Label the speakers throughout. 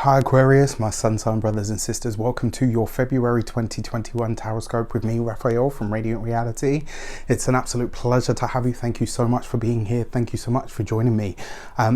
Speaker 1: Hi Aquarius, my sun sign brothers and sisters. Welcome to your February 2021 Taroscope with me, Raphael from Reydiant Reality. It's an absolute pleasure to have you. Thank you so much for being here. Thank you so much for joining me.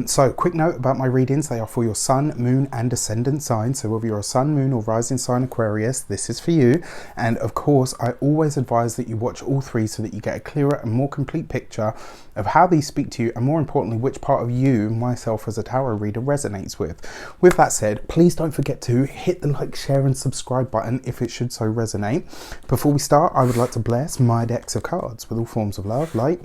Speaker 1: So quick note about my readings. They are for your sun, moon and ascendant sign. So whether you're a sun, moon or rising sign Aquarius, this is for you. And of course, I always advise that you watch all three so that you get a clearer and more complete picture of how these speak to you, and more importantly, which part of you, myself as a tarot reader, resonates with. With that said, please don't forget to hit the like, share and subscribe button if it should so resonate. Before we start, I would like to bless my decks of cards with all forms of love, light,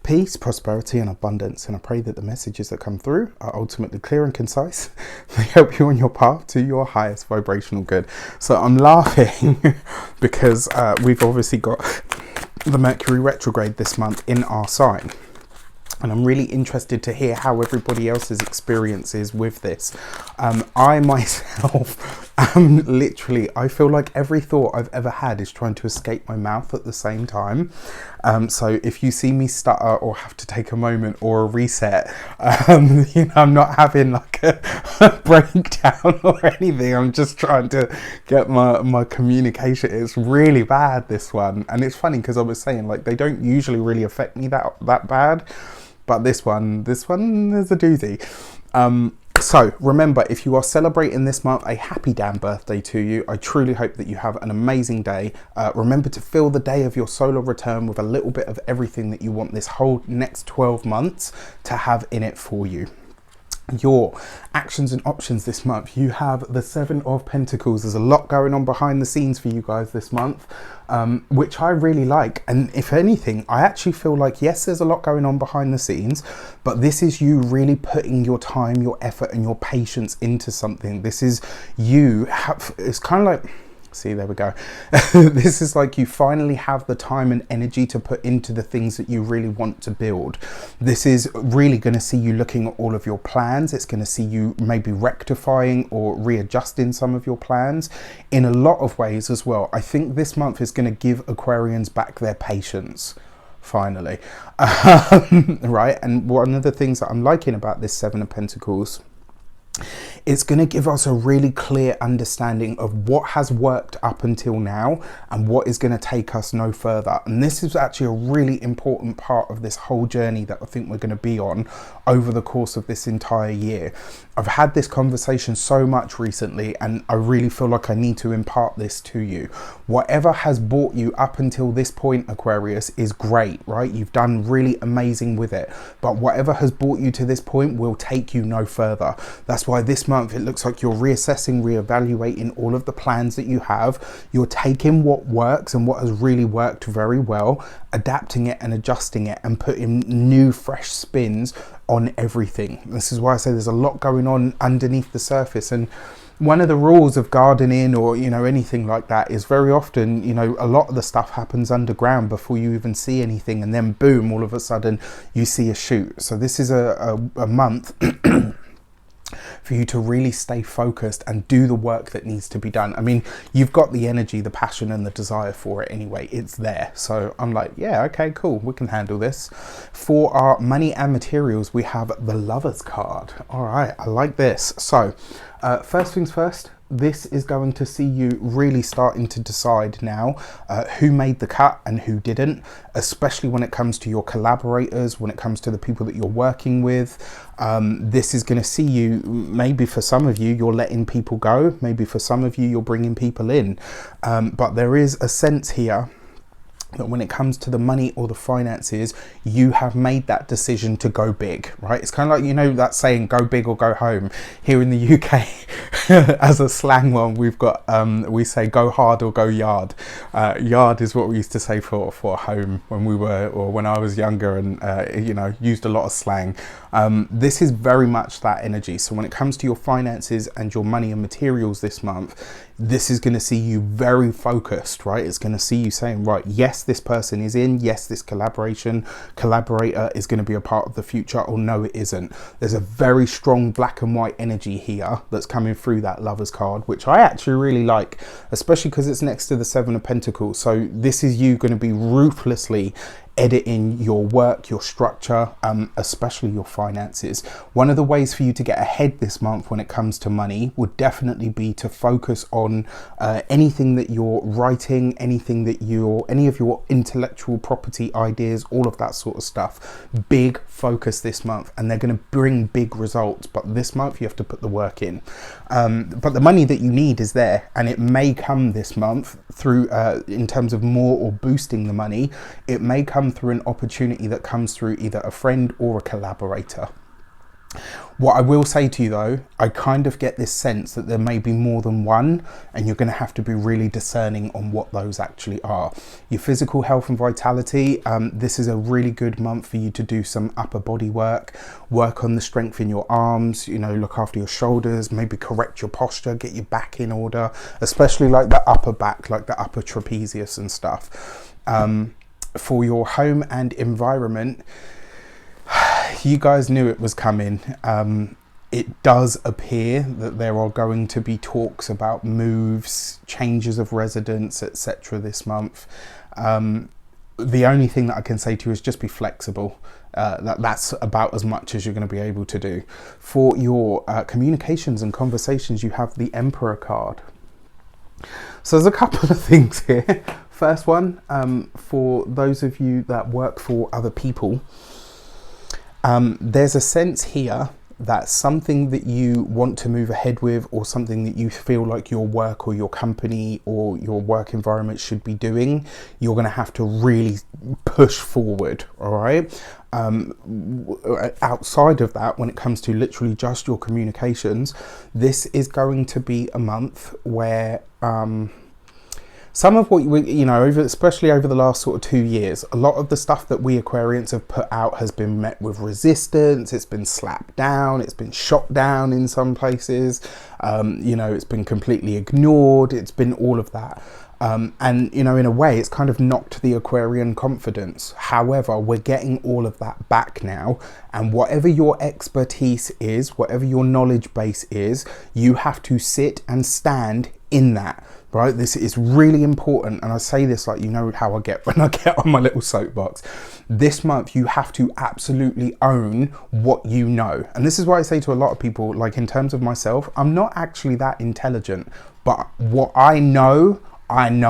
Speaker 1: peace, prosperity and abundance. And I pray that the messages that come through are ultimately clear and concise. They help you on your path to your highest vibrational good. So I'm laughing because we've obviously got the Mercury retrograde this month in our sign. And I'm really interested to hear how everybody else's experience is with this. I myself am literally, I feel like every thought I've ever had is trying to escape my mouth at the same time. So if you see me stutter or have to take a moment or a reset, you know, I'm not having like a breakdown or anything. I'm just trying to get my communication. It's really bad, this one. And it's funny because I was saying, like, they don't usually really affect me that bad. But this one is a doozy. So remember, if you are celebrating this month, a happy damn birthday to you. I truly hope that you have an amazing day. Remember to fill the day of your solar return with a little bit of everything that you want this whole next 12 months to have in it for you. Your actions and options this month, you have the Seven of Pentacles. There's a lot going on behind the scenes for you guys this month, which I really like. And if anything, I actually feel like, yes, there's a lot going on behind the scenes, but this is you really putting your time, your effort and your patience into something. This is you, it's kind of like, see, there we go. This is like you finally have the time and energy to put into the things that you really want to build. This is really going to see you looking at all of your plans. It's going to see you maybe rectifying or readjusting some of your plans in a lot of ways as well. I think this month is going to give Aquarians back their patience. Finally. Right. And one of the things that I'm liking about this Seven of Pentacles, it's going to give us a really clear understanding of what has worked up until now and what is going to take us no further. And this is actually a really important part of this whole journey that I think we're going to be on over the course of this entire year. I've had this conversation so much recently, and I really feel like I need to impart this to you. Whatever has brought you up until this point, Aquarius, is great, right? You've done really amazing with it. But whatever has brought you to this point will take you no further. That's why this month it looks like you're reassessing, reevaluating all of the plans that you have. You're taking what works and what has really worked very well, adapting it and adjusting it and putting new fresh spins on everything. This is why I say there's a lot going on underneath the surface. And one of the rules of gardening or, you know, anything like that is very often, you know, a lot of the stuff happens underground before you even see anything, and then boom, all of a sudden you see a shoot. So this is a month for you to really stay focused and do the work that needs to be done. I mean, you've got the energy, the passion and the desire for it anyway. It's there. So I'm like, yeah, okay, cool. We can handle this. For our money and materials, we have the Lovers card. All right, I like this. So first things first, this is going to see you really starting to decide now who made the cut and who didn't, especially when it comes to your collaborators, when it comes to the people that you're working with. This is going to see you, maybe for some of you, you're letting people go. Maybe for some of you, you're bringing people in. But there is a sense here that when it comes to the money or the finances, you have made that decision to go big, right? It's kind of like, you know, that saying, go big or go home. Here in the UK, as a slang one, we've got, we say go hard or go yard. Yard is what we used to say for home when we were, or when I was younger and, you know, used a lot of slang. This is very much that energy. So when it comes to your finances and your money and materials this month, this is going to see you very focused, right? It's going to see you saying, right, yes, this person is in. Yes, this collaborator is going to be a part of the future, or no, it isn't. There's a very strong black and white energy here that's coming through that Lovers card, which I actually really like, especially because it's next to the Seven of Pentacles. So this is you going to be ruthlessly editing your work, your structure, especially your finances. One of the ways for you to get ahead this month when it comes to money would definitely be to focus on anything that you're writing, any of your intellectual property ideas, all of that sort of stuff. Big focus this month, and they're going to bring big results, but this month you have to put the work in. But the money that you need is there, and it may come this month through in terms of more or boosting the money. It may come through an opportunity that comes through either a friend or a collaborator. What I will say to you though, I kind of get this sense that there may be more than one, and you're going to have to be really discerning on what those actually are. Your physical health and vitality, this is a really good month for you to do some upper body work on the strength in your arms, you know, look after your shoulders, maybe correct your posture, get your back in order, especially like the upper back, like the upper trapezius and stuff. For your home and environment, you guys knew it was coming. It does appear that there are going to be talks about moves, changes of residence, etc. this month. The only thing that I can say to you is just be flexible. That's about as much as you're going to be able to do. For your communications and conversations, you have the Emperor card. So there's a couple of things here. First one, for those of you that work for other people, there's a sense here that something that you want to move ahead with, or something that you feel like your work or your company or your work environment should be doing, you're going to have to really push forward. All right. Outside of that, when it comes to literally just your communications, this is going to be a month where some of what you know, especially over the last sort of 2 years, a lot of the stuff that we Aquarians have put out has been met with resistance. It's been slapped down. It's been shot down in some places. You know, it's been completely ignored. It's been all of that. And, you know, in a way, it's kind of knocked the Aquarian confidence. However, we're getting all of that back now. And whatever your expertise is, whatever your knowledge base is, you have to sit and stand in that. Right, this is really important, and I say this like, you know how I get when I get on my little soapbox. This month you have to absolutely own what you know, and this is why I say to a lot of people, like in terms of myself, I'm not actually that intelligent, but what I know, and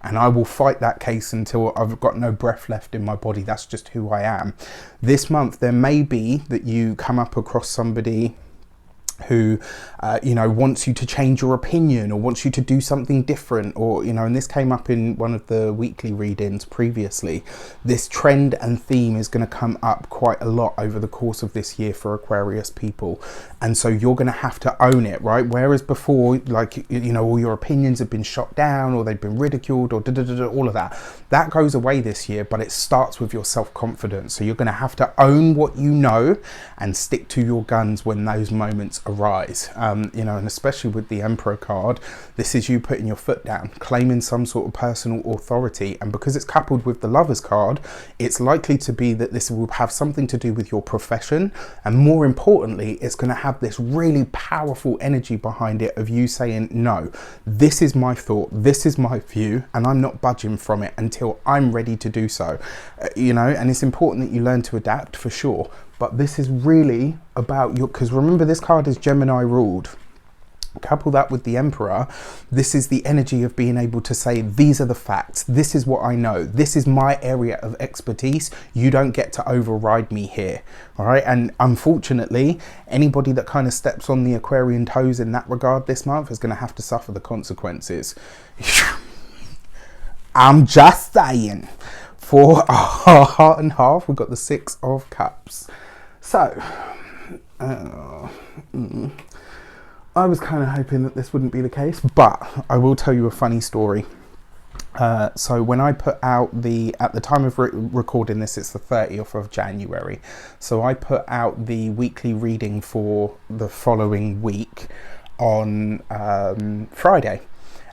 Speaker 1: I will fight that case until I've got no breath left in my body. That's just who I am. This month there may be that you come up across somebody who you know, wants you to change your opinion or wants you to do something different, or you know, and this came up in one of the weekly readings previously. This trend and theme is going to come up quite a lot over the course of this year for Aquarius people, and so you're going to have to own it, right? Whereas before, like, you know, all your opinions have been shot down or they've been ridiculed or all of that goes away this year, but it starts with your self-confidence. So you're going to have to own what you know and stick to your guns when those moments arise. You know, and especially with the Emperor card, this is you putting your foot down, claiming some sort of personal authority, and because it's coupled with the Lovers card, it's likely to be that this will have something to do with your profession, and more importantly, it's going to have this really powerful energy behind it of you saying, no, this is my thought, this is my view, and I'm not budging from it until I'm ready to do so. You know, and it's important that you learn to adapt for sure, but this is really about your, because remember, this card is Gemini ruled. Couple that with the Emperor, this is the energy of being able to say, these are the facts, this is what I know, this is my area of expertise, you don't get to override me here. All right, and unfortunately, anybody that kind of steps on the Aquarian toes in that regard this month is going to have to suffer the consequences. I'm just saying. For our heart and half, we've got the Six of Cups. So I was kind of hoping that this wouldn't be the case, but I will tell you a funny story. So when I put out at the time of recording this, it's the 30th of January. So I put out the weekly reading for the following week on Friday.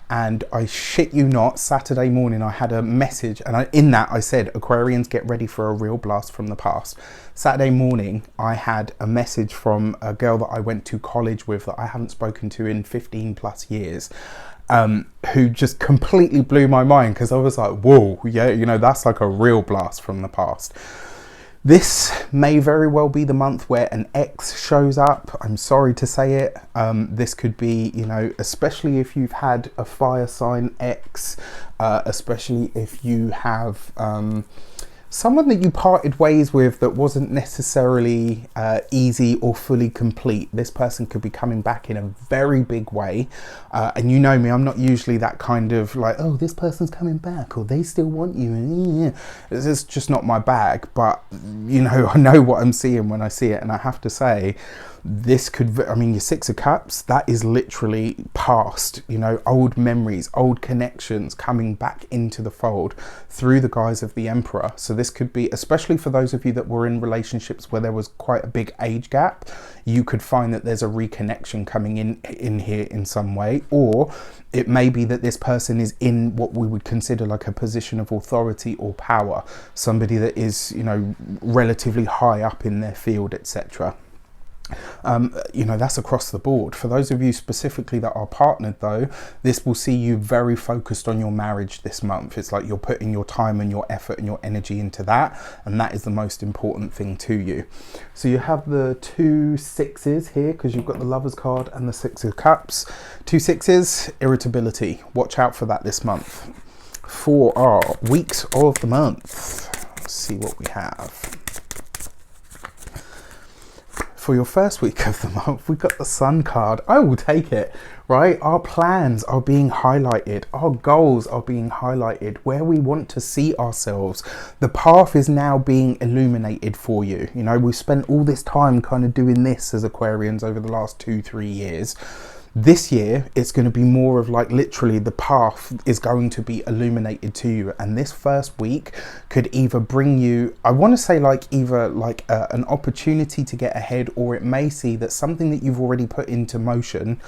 Speaker 1: And I shit you not, Saturday morning I had a message, and in that I said, Aquarians, get ready for a real blast from the past. Saturday morning I had a message from a girl that I went to college with that I haven't spoken to in 15 plus years, who just completely blew my mind, because I was like, whoa, yeah, you know, that's like a real blast from the past. This may very well be the month where an ex shows up. I'm sorry to say it. This could be, you know, especially if you've had a fire sign ex, especially if you have someone that you parted ways with that wasn't necessarily easy or fully complete. This person could be coming back in a very big way. And you know me, I'm not usually that kind of like, oh, this person's coming back or they still want you. It's just not my bag. But, you know, I know what I'm seeing when I see it. And I have to say, this could, I mean, your Six of Cups, that is literally past, you know, old memories, old connections coming back into the fold through the guise of the Emperor. So this could be, especially for those of you that were in relationships where there was quite a big age gap, you could find that there's a reconnection coming in here in some way. Or it may be that this person is in what we would consider like a position of authority or power, somebody that is, you know, relatively high up in their field, etc. You know, that's across the board. For those of you specifically that are partnered though, this will see you very focused on your marriage this month. It's like you're putting your time and your effort and your energy into that, and that is the most important thing to you. So you have the 2 sixes here, because you've got the Lovers card and the Six of Cups. 2 sixes, irritability. Watch out for that this month. For our weeks of the month, let's see what we have. For your first week of the month, we've got the Sun card. I will take it, right? Our plans are being highlighted. Our goals are being highlighted. Where we want to see ourselves. The path is now being illuminated for you. You know, we've spent all this time kind of doing this as Aquarians over the last 2-3 years. This year, it's going to be more of like literally the path is going to be illuminated to you. And this first week could either bring you, I want to say like either like an opportunity to get ahead, or it may see that something that you've already put into motion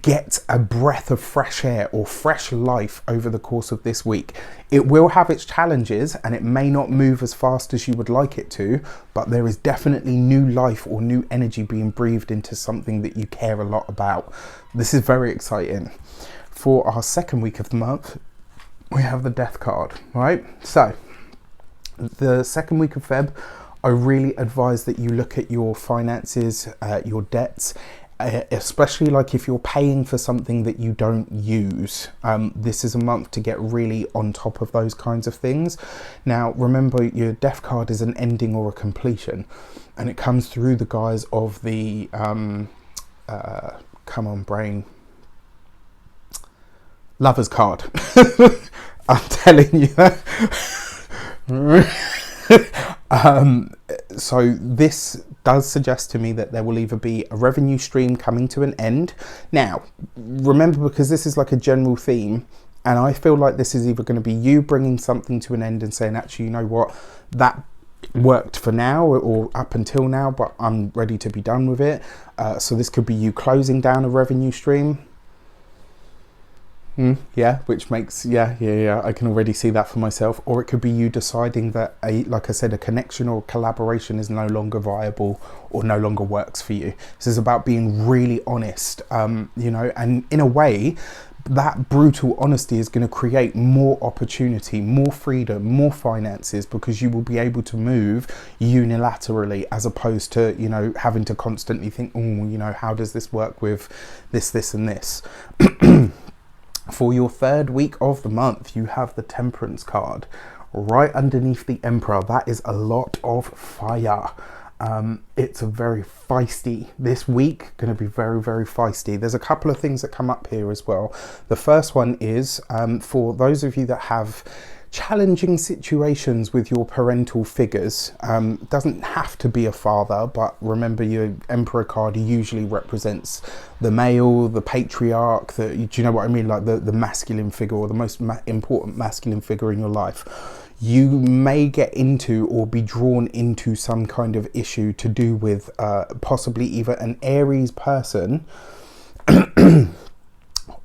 Speaker 1: gets a breath of fresh air or fresh life over the course of this week. It will have its challenges and it may not move as fast as you would like it to, but there is definitely new life or new energy being breathed into something that you care a lot about. This is very exciting. For our second week of the month, we have the Death card, right? So the second week of Feb, I really advise that you look at your finances, your debts, especially like if you're paying for something that you don't use. This is a month to get really on top of those kinds of things. Now remember, your Death card is an ending or a completion, and it comes through the guise of the come on brain, Lovers card. I'm telling you that. So this does suggest to me that there will either be a revenue stream coming to an end. Now, remember, because this is like a general theme, and I feel like this is either going to be you bringing something to an end and saying, actually, you know what, that worked for now or up until now, but I'm ready to be done with it. So this could be you closing down a revenue stream. Yeah, which makes, yeah, I can already see that for myself. Or it could be you deciding that, like I said, a connection or collaboration is no longer viable or no longer works for you. This is about being really honest, you know, and in a way, that brutal honesty is going to create more opportunity, more freedom, more finances, because you will be able to move unilaterally as opposed to, you know, having to constantly think, oh, you know, how does this work with this, and this? For your third week of the month, you have the Temperance card right underneath the Emperor. That is a lot of fire. It's a very feisty, this week going to be very, very feisty. There's a couple of things that come up here as well. The first one is for those of you that have challenging situations with your parental figures. Doesn't have to be a father, but remember, your Emperor card usually represents the male, the patriarch, do you know what I mean, like the masculine figure, or the most important masculine figure in your life. You may get into or be drawn into some kind of issue to do with possibly either an Aries person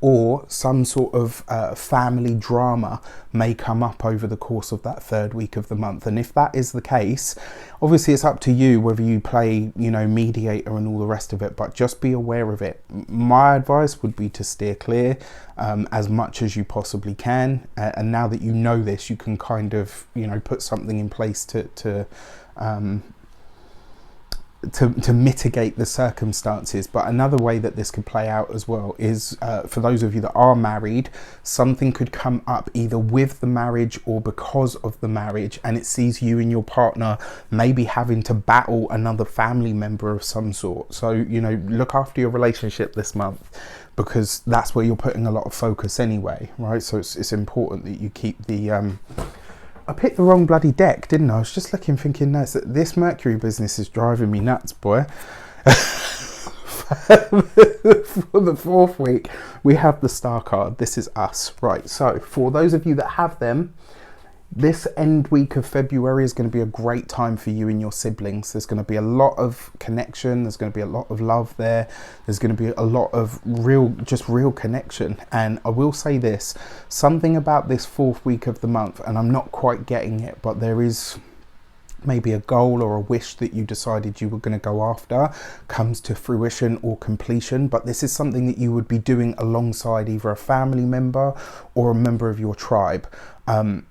Speaker 1: or some sort of family drama may come up over the course of that third week of the month. And if that is the case, obviously it's up to you whether you play, you know, mediator and all the rest of it, but just be aware of it. My advice would be to steer clear as much as you possibly can. And now that you know this, you can kind of, you know, put something in place to mitigate the circumstances. But another way that this could play out as well is for those of you that are married, something could come up either with the marriage or because of the marriage, and it sees you and your partner maybe having to battle another family member of some sort. So, you know, look after your relationship this month, because that's where you're putting a lot of focus anyway, right? So it's important that you keep the I picked the wrong bloody deck, didn't I? I was just looking, thinking, no, this Mercury business is driving me nuts, boy. For the fourth week, we have the Star card. This is us, right? So for those of you that have them, this end week of February is going to be a great time for you and your siblings. There's going to be a lot of connection. There's going to be a lot of love there. There's going to be a lot of real connection. And I will say this, something about this fourth week of the month, and I'm not quite getting it, but there is maybe a goal or a wish that you decided you were going to go after comes to fruition or completion. But this is something that you would be doing alongside either a family member or a member of your tribe.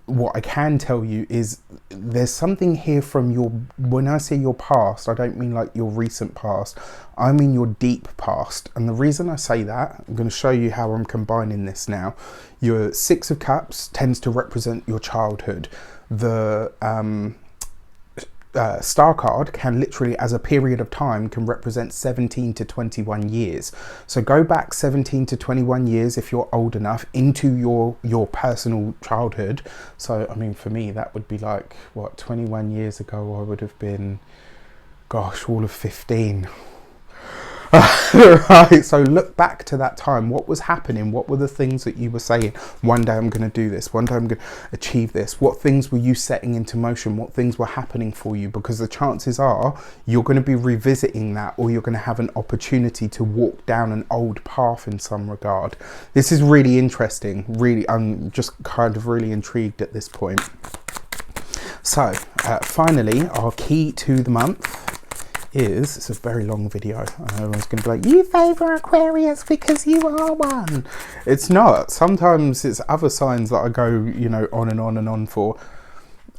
Speaker 1: What I can tell you is there's something here from your, when I say your past, I don't mean like your recent past, I mean your deep past. And the reason I say that, I'm going to show you how I'm combining this now. Your Six of Cups tends to represent your childhood. The Star card can literally, as a period of time, can represent 17 to 21 years. So go back 17 to 21 years if you're old enough into your personal childhood. So I mean, for me that would be like, what, 21 years ago I would have been, gosh, all of 15. Right, so look back to that time. What was happening? What were the things that you were saying? One day I'm going to do this. One day I'm going to achieve this. What things were you setting into motion? What things were happening for you? Because the chances are you're going to be revisiting that, or you're going to have an opportunity to walk down an old path in some regard. This is really interesting. Really, I'm just kind of really intrigued at this point. So finally, our key to the month is, it's a very long video. I know everyone's going to be like, you favour Aquarius because you are one. It's not. Sometimes it's other signs that I go, you know, on and on and on for.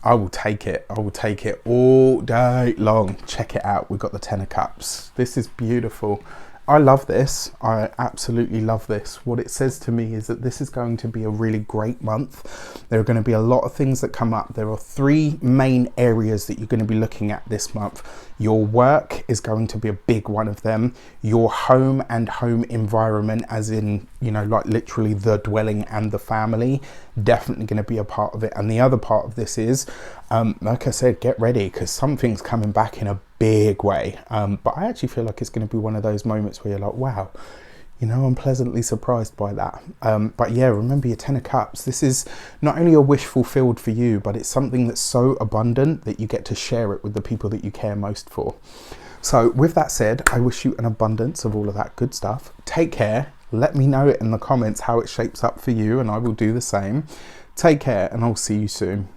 Speaker 1: I will take it. I will take it all day long. Check it out. We've got the Ten of Cups. This is beautiful. I love this. I absolutely love this. What it says to me is that this is going to be a really great month. There are going to be a lot of things that come up. There are three main areas that you're going to be looking at this month. Your work is going to be a big one of them. Your home and home environment, as in, you know, like literally the dwelling and the family, definitely going to be a part of it. And the other part of this is, like I said, get ready, because something's coming back in a big way. But I actually feel like it's going to be one of those moments where you're like, wow, you know, I'm pleasantly surprised by that. But yeah, remember your Ten of Cups. This is not only a wish fulfilled for you, but it's something that's so abundant that you get to share it with the people that you care most for. So with that said, I wish you an abundance of all of that good stuff. Take care. Let me know it in the comments how it shapes up for you, and I will do the same. Take care, and I'll see you soon.